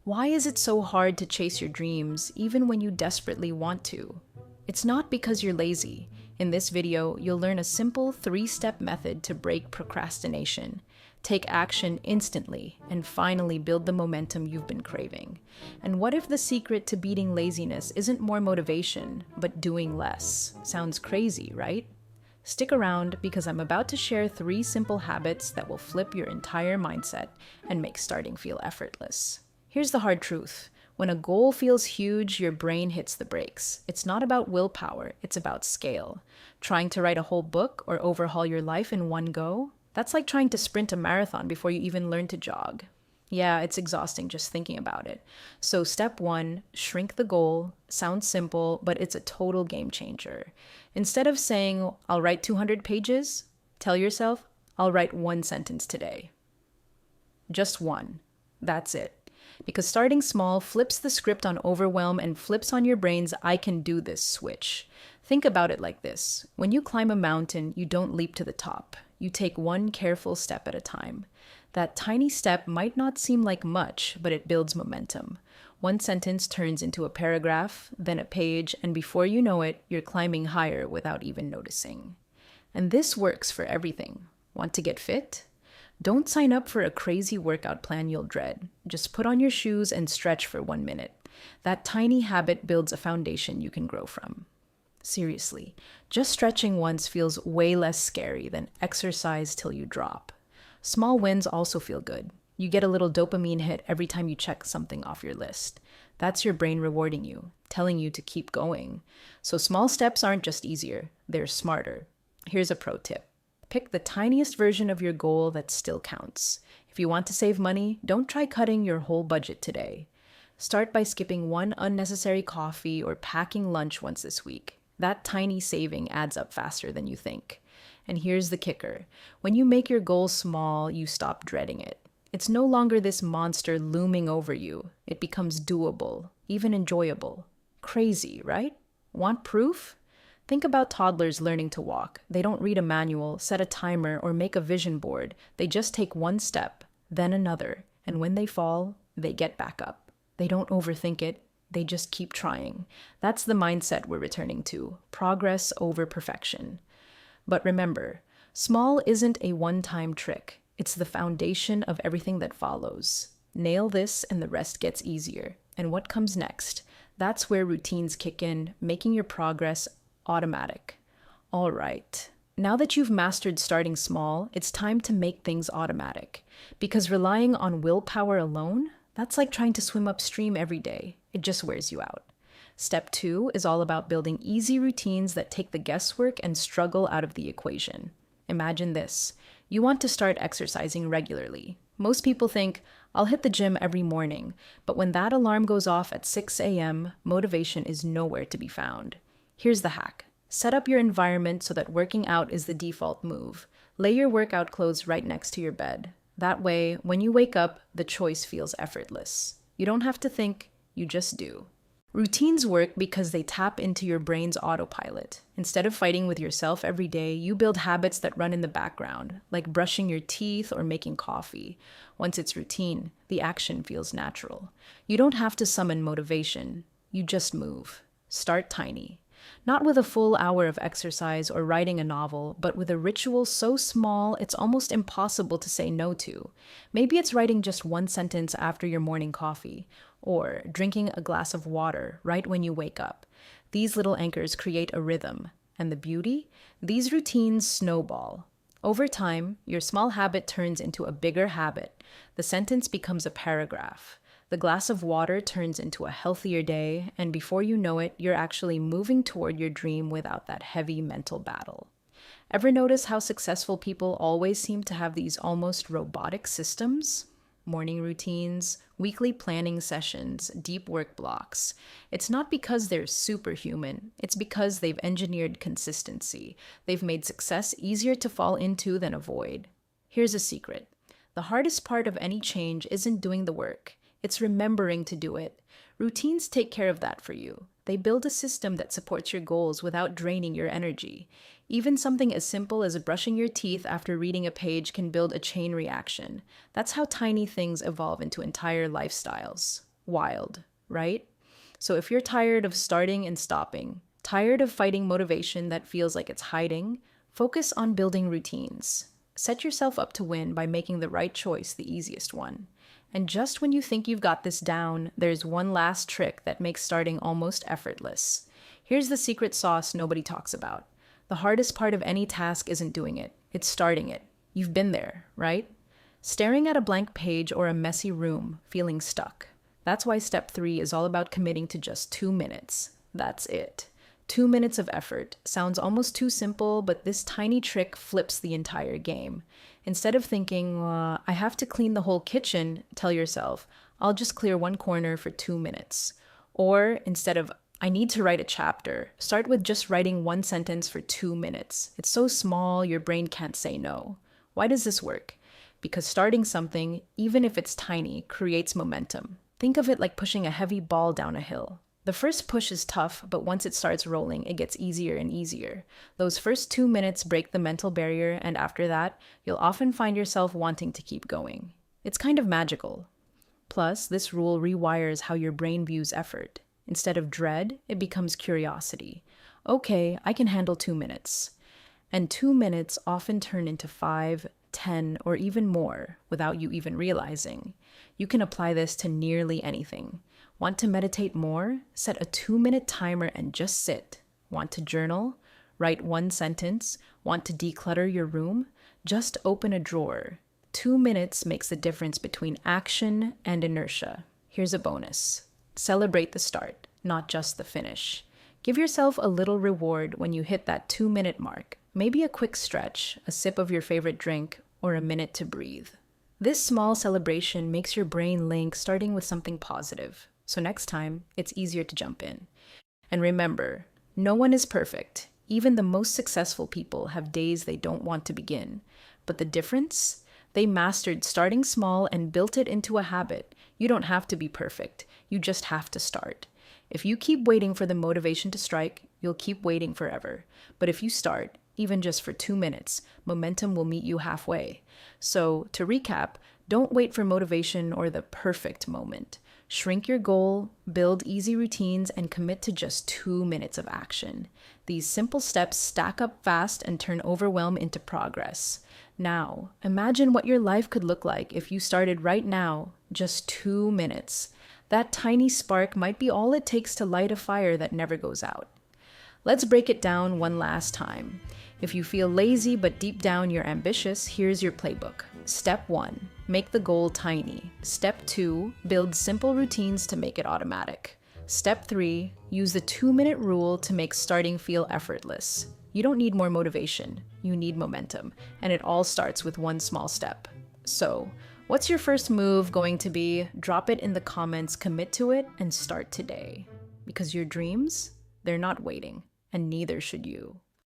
Why is it so hard to chase your dreams even when you desperately want to? It's not because you're lazy. In this video, you'll learn a simple 3-step method to break procrastination, take action instantly, and finally build the momentum you've been craving. And what if the secret to beating laziness isn't more motivation, but doing less? Sounds crazy, right? Stick around because I'm about to share 3 simple habits that will flip your entire mindset and make starting feel effortless. Here's the hard truth. When a goal feels huge, your brain hits the brakes. It's not about willpower, it's about scale. Trying to write a whole book or overhaul your life in one go? That's like trying to sprint a marathon before you even learn to jog. Yeah, it's exhausting just thinking about it. So step 1, shrink the goal. Sounds simple, but it's a total game changer. Instead of saying, I'll write 200 pages, tell yourself, I'll write 1 sentence today. Just 1. That's it. Because starting small flips the script on overwhelm and flips on your brain's I can do this switch. Think about it like this. When you climb a mountain, you don't leap to the top. You take 1 careful step at a time. That tiny step might not seem like much, but it builds momentum. 1 sentence turns into a paragraph, then a page, and before you know it, you're climbing higher without even noticing. And this works for everything. Want to get fit? Don't sign up for a crazy workout plan you'll dread. Just put on your shoes and stretch for 1 minute. That tiny habit builds a foundation you can grow from. Seriously, just stretching once feels way less scary than exercise till you drop. Small wins also feel good. You get a little dopamine hit every time you check something off your list. That's your brain rewarding you, telling you to keep going. So small steps aren't just easier, they're smarter. Here's a pro tip. Pick the tiniest version of your goal that still counts. If you want to save money, don't try cutting your whole budget today. Start by skipping 1 unnecessary coffee or packing lunch once this week. That tiny saving adds up faster than you think. And here's the kicker. When you make your goal small, you stop dreading it. It's no longer this monster looming over you. It becomes doable, even enjoyable. Crazy, right? Want proof? Think about toddlers learning to walk. They don't read a manual, set a timer, or make a vision board. They just take 1 step, then another, and when they fall, they get back up. They don't overthink it. They just keep trying. That's the mindset we're returning to. Progress over perfection. But remember, small isn't a one-time trick. It's the foundation of everything that follows. Nail this and the rest gets easier. And what comes next? That's where routines kick in, making your progress automatic. All right. Now that you've mastered starting small, it's time to make things automatic. Because relying on willpower alone, that's like trying to swim upstream every day. It just wears you out. Step 2 is all about building easy routines that take the guesswork and struggle out of the equation. Imagine this. You want to start exercising regularly. Most people think, I'll hit the gym every morning, but when that alarm goes off at 6 a.m., motivation is nowhere to be found. Here's the hack. Set up your environment so that working out is the default move. Lay your workout clothes right next to your bed. That way, when you wake up, the choice feels effortless. You don't have to think, you just do. Routines work because they tap into your brain's autopilot. Instead of fighting with yourself every day, you build habits that run in the background, like brushing your teeth or making coffee. Once it's routine, the action feels natural. You don't have to summon motivation. You just move. Start tiny. Not with a full hour of exercise or writing a novel, but with a ritual so small it's almost impossible to say no to. Maybe it's writing just 1 sentence after your morning coffee, or drinking a glass of water right when you wake up. These little anchors create a rhythm. And the beauty? These routines snowball. Over time, your small habit turns into a bigger habit. The sentence becomes a paragraph. The glass of water turns into a healthier day, and before you know it, you're actually moving toward your dream without that heavy mental battle. Ever notice how successful people always seem to have these almost robotic systems? Morning routines, weekly planning sessions, deep work blocks. It's not because they're superhuman, it's because they've engineered consistency. They've made success easier to fall into than avoid. Here's a secret. The hardest part of any change isn't doing the work. It's remembering to do it. Routines take care of that for you. They build a system that supports your goals without draining your energy. Even something as simple as brushing your teeth after reading a page can build a chain reaction. That's how tiny things evolve into entire lifestyles. Wild, right? So if you're tired of starting and stopping, tired of fighting motivation that feels like it's hiding, focus on building routines. Set yourself up to win by making the right choice the easiest one. And just when you think you've got this down, there's one last trick that makes starting almost effortless. Here's the secret sauce nobody talks about. The hardest part of any task isn't doing it, it's starting it. You've been there, right? Staring at a blank page or a messy room, feeling stuck. That's why step 3 is all about committing to just 2 minutes. That's it. 2 minutes of effort. Sounds almost too simple, but this tiny trick flips the entire game. Instead of thinking, I have to clean the whole kitchen, tell yourself, I'll just clear one corner for 2 minutes. Or instead of, I need to write a chapter, start with just writing one sentence for 2 minutes. It's so small, your brain can't say no. Why does this work? Because starting something, even if it's tiny, creates momentum. Think of it like pushing a heavy ball down a hill. The first push is tough, but once it starts rolling, it gets easier and easier. Those first 2 minutes break the mental barrier, and after that, you'll often find yourself wanting to keep going. It's kind of magical. Plus, this rule rewires how your brain views effort. Instead of dread, it becomes curiosity. Okay, I can handle 2 minutes. And 2 minutes often turn into 5, 10, or even more without you even realizing. You can apply this to nearly anything. Want to meditate more? Set a 2-minute timer and just sit. Want to journal? Write one sentence? Want to declutter your room? Just open a drawer. 2 minutes makes the difference between action and inertia. Here's a bonus. Celebrate the start, not just the finish. Give yourself a little reward when you hit that 2-minute mark. Maybe a quick stretch, a sip of your favorite drink, or a minute to breathe. This small celebration makes your brain link starting with something positive. So next time, it's easier to jump in. And remember, no one is perfect. Even the most successful people have days they don't want to begin. But the difference? They mastered starting small and built it into a habit. You don't have to be perfect. You just have to start. If you keep waiting for the motivation to strike, you'll keep waiting forever. But if you start, even just for 2 minutes, momentum will meet you halfway. So, to recap, don't wait for motivation or the perfect moment. Shrink your goal, build easy routines, and commit to just 2 minutes of action. These simple steps stack up fast and turn overwhelm into progress. Now, imagine what your life could look like if you started right now, just 2 minutes. That tiny spark might be all it takes to light a fire that never goes out. Let's break it down one last time. If you feel lazy but deep down you're ambitious, here's your playbook. Step 1, make the goal tiny. Step 2, build simple routines to make it automatic. Step 3, use the 2-minute rule to make starting feel effortless. You don't need more motivation, you need momentum, and it all starts with one small step. So, what's your first move going to be? Drop it in the comments, commit to it, and start today. Because your dreams, they're not waiting, and neither should you.